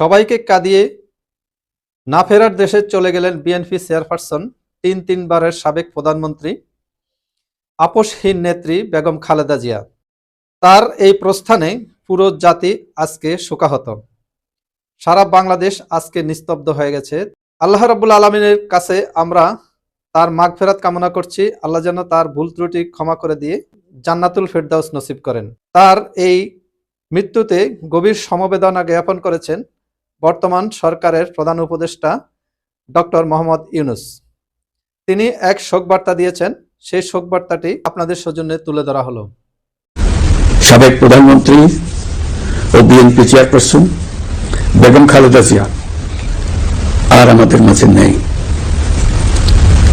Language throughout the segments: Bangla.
সবাইকে কাঁদিয়ে না ফেরার দেশে চলে গেলেন বিএনপি চেয়ারপারসন তিনবারের সাবেক প্রধানমন্ত্রী আপোষহীন নেত্রী বেগম খালেদা জিয়া। তার এই প্রস্থানে পুরো জাতি আজকে শোকাহত। সারা বাংলাদেশ আজকে নিস্তব্ধ হয়ে গেছে। আল্লাহ রাব্বুল আলামিনের কাছে আমরা তার মাগফিরাত কামনা করছি। আল্লাহ যেন তার ভুল ত্রুটি ক্ষমা করে দিয়ে জান্নাতুল ফেরদাউস নসিব করেন। তার এই মৃত্যুতে গভীর সমবেদনা জ্ঞাপন করেছেন বর্তমান সরকারের প্রধান উপদেষ্টা ডক্টর মোহাম্মদ ইউনূস। তিনি এক শোকবার্তা দিয়েছেন, সেই শোকবার্তাটি আপনাদের সৌজন্যে তুলে ধরা হলো। সাবেক প্রধানমন্ত্রী ও বিএনপি চেয়ারপারসন বেগম খালেদা জিয়া আর আমাদের মাঝে নেই।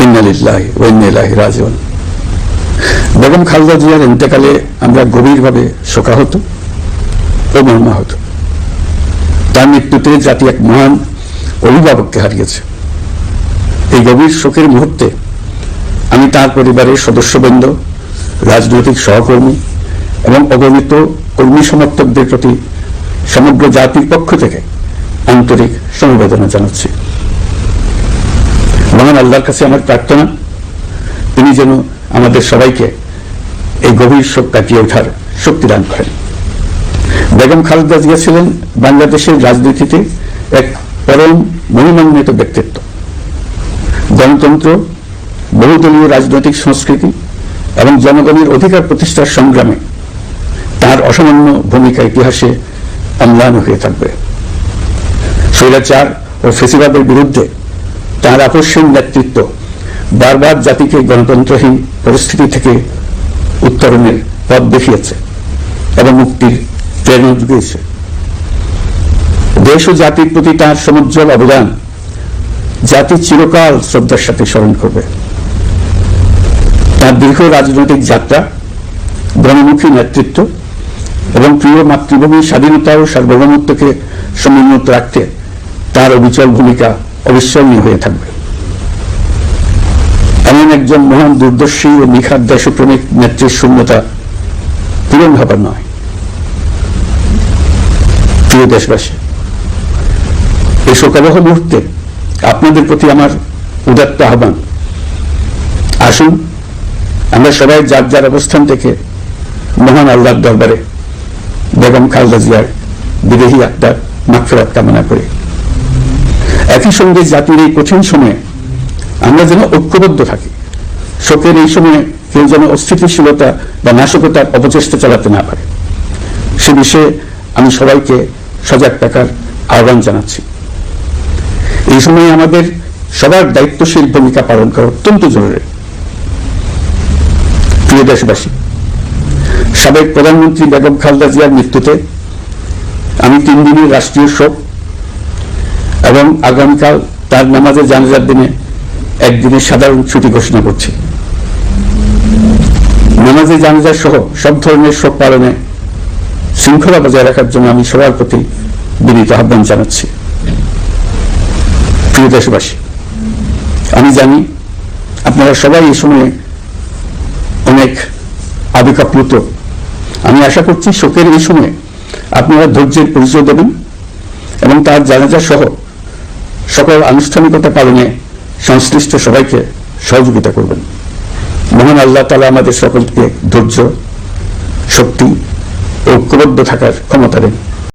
ইন্না লিল্লাহি ওয়া ইন্না ইলাইহি রাজিউন। বেগম খালেদা জিয়ার ইন্তেকালে আমরা গভীরভাবে শোকাহত ও মর্মাহত। তার মৃত্যুতে জাতি এক মহান অভিভাবককে হারিয়েছে। এই গভীর শোকের মুহূর্তে আমি তার পরিবারের সদস্যবৃন্দ, রাজনৈতিক সহকর্মী এবং অগণিত কর্মী সমর্থকদের প্রতি সমগ্র জাতির পক্ষ থেকে আন্তরিক সমবেদনা জানাচ্ছি। মহান আল্লাহর কাছে আমার প্রার্থনা, তিনি যেন আমাদের সবাইকে এই গভীর শোক কাটিয়ে ওঠার শক্তি দান করেন। বেগম খালেদা জিয়া ছিলেন বাংলাদেশের রাজনীতিতে এক পরম মহিমান্বিত ব্যক্তিত্ব। গণতন্ত্র, বহুদলীয় রাজনৈতিক সংস্কৃতি এবং জনগণের অধিকার প্রতিষ্ঠার সংগ্রামে তার অসামান্য ভূমিকা ইতিহাসে অম্লান হয়ে থাকবে। স্বৈরাচার ও ফ্যাসিবাদের বিরুদ্ধে তার আপোষহীন নেতৃত্ব বারবার জাতিকে গণতন্ত্রহীন পরিস্থিতি থেকে উত্তরণের পথ দেখিয়েছে এবং মুক্তির প্রেরণা জুগিয়েছে। দেশ ও জাতির প্রতি তার সমুজ্জ্বল অবদান জাতি চিরকাল শ্রদ্ধার সাথে স্মরণ করবে। তার দীর্ঘ রাজনৈতিক যাত্রা, গণমুখী নেতৃত্ব এবং প্রিয় মাতৃভূমির স্বাধীনতা ও সার্বভৌমত্বকে সমুন্নত রাখতে তার অবিচল ভূমিকা অবিস্মরণীয় হয়ে থাকবে। এমন একজন মহান দূরদর্শী ও নিখাদ দেশপ্রেমিক নেত্রীর শূন্যতা পূরণ হবার নয়। প্রিয় দেশবাসী, এই শোকাবহ মুহূর্তে আপনাদের প্রতি আমার উদাত্ত আহ্বান, আসুন আমরা সবাই যার যার অবস্থান থেকে মহান আল্লাহর দরবারে বেগম খালেদা জিয়ার বিদেহী আত্মার মাগফিরাত কামনা করি। একই সঙ্গে জাতির এই কঠিন সময়ে আমরা যেন ঐক্যবদ্ধ থাকি। শোকের এই সময়ে কেউ যেন অস্থিতিশীলতা বা নাশকতার অপচেষ্টা চালাতে না পারে, সে বিষয়ে আমি সবাইকে সজাগ থাকার আহ্বান জানাচ্ছি। এই সময়ে আমাদের সবার দায়িত্বশীল ভূমিকা পালন করা অত্যন্ত জরুরি। প্রিয় দেশবাসী, সাবেক প্রধানমন্ত্রী বেগম খালেদা জিয়ার মৃত্যুতে আমি 3 দিনের রাষ্ট্রীয় শোক এবং আগামীকাল তার নামাজে জানাজার দিনে একদিনের সাধারণ ছুটি ঘোষণা করছি। নামাজে জানাজা সহ সব ধরনের শোক পালনে শৃঙ্খলা বজায় রাখার জন্য আমি সবার প্রতি বিনীত আহ্বান জানাচ্ছি। প্রিয় দেশবাসী, আমি জানি আপনারা সবাই এই সময়ে অনেক আবেগাপ্লুত। আমি আশা করছি শোকের এই সময়ে আপনারা ধৈর্যের পরিচয় দেবেন এবং তার জানাজা সহ সকল আনুষ্ঠানিকতা পালনে সংশ্লিষ্ট সবাইকে সহযোগিতা করবেন। মহান আল্লাহ তাআলা আমাদের সকলকে ধৈর্য, শক্তি ও ঐক্যবদ্ধ থাকার ক্ষমতা দেন।